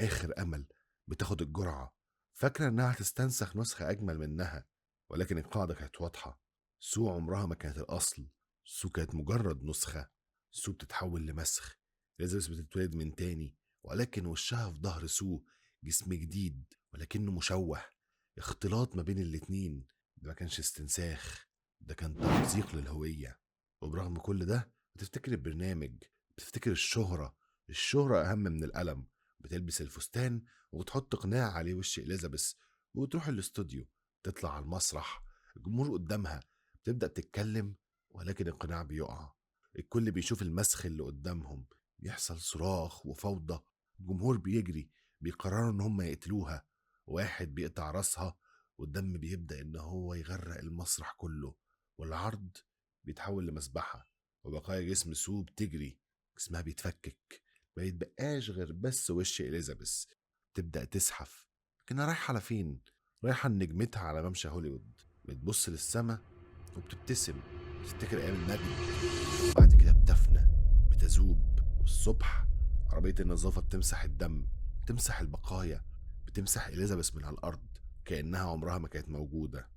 آخر أمل، بتاخد الجرعة، فاكرة إنها هتستنسخ نسخة أجمل منها، ولكن القاعدة كانت واضحة. سو عمرها ما كانت الأصل، سو كانت مجرد نسخة. سو بتتحول لمسخ، إليزابيث بتتولد من تاني، ولكن وشها في ظهر سو جسم جديد ولكنه مشوه، اختلاط ما بين الاتنين. ده ما كانش استنساخ، ده كان تمزيق للهوية. وبرغم كل ده بتفتكر البرنامج، بتفتكر الشهرة. الشهرة أهم من الألم. بتلبس الفستان وبتحط قناع عليه وش إليزابيث، وتروح الاستوديو، تطلع على المسرح، الجمهور قدامها، بتبدأ تتكلم، ولكن القناع بيقع. الكل بيشوف المسخ اللي قدامهم، بيحصل صراخ وفوضى. الجمهور بيجري، بيقرروا ان هم يقتلوها. واحد بيقطع راسها، والدم بيبدأ ان هو يغرق المسرح كله، والعرض بيتحول لمذبحة، وبقايا جسم سو بتجري، جسمها بيتفكك، ما يتبقاش غير بس وش إليزابيث. تبدأ تزحف، لكنها رايحة على فين؟ رايحة لنجمتها على ممشى هوليوود. بتبص للسما وبتبتسم، بتفتكر أيام المجد، وبعد كده بتفنى، بتذوب. والصبح عربية النظافة بتمسح الدم، بتمسح البقايا، بتمسح إليزابيث من على الأرض كأنها عمرها ما كانت موجودة.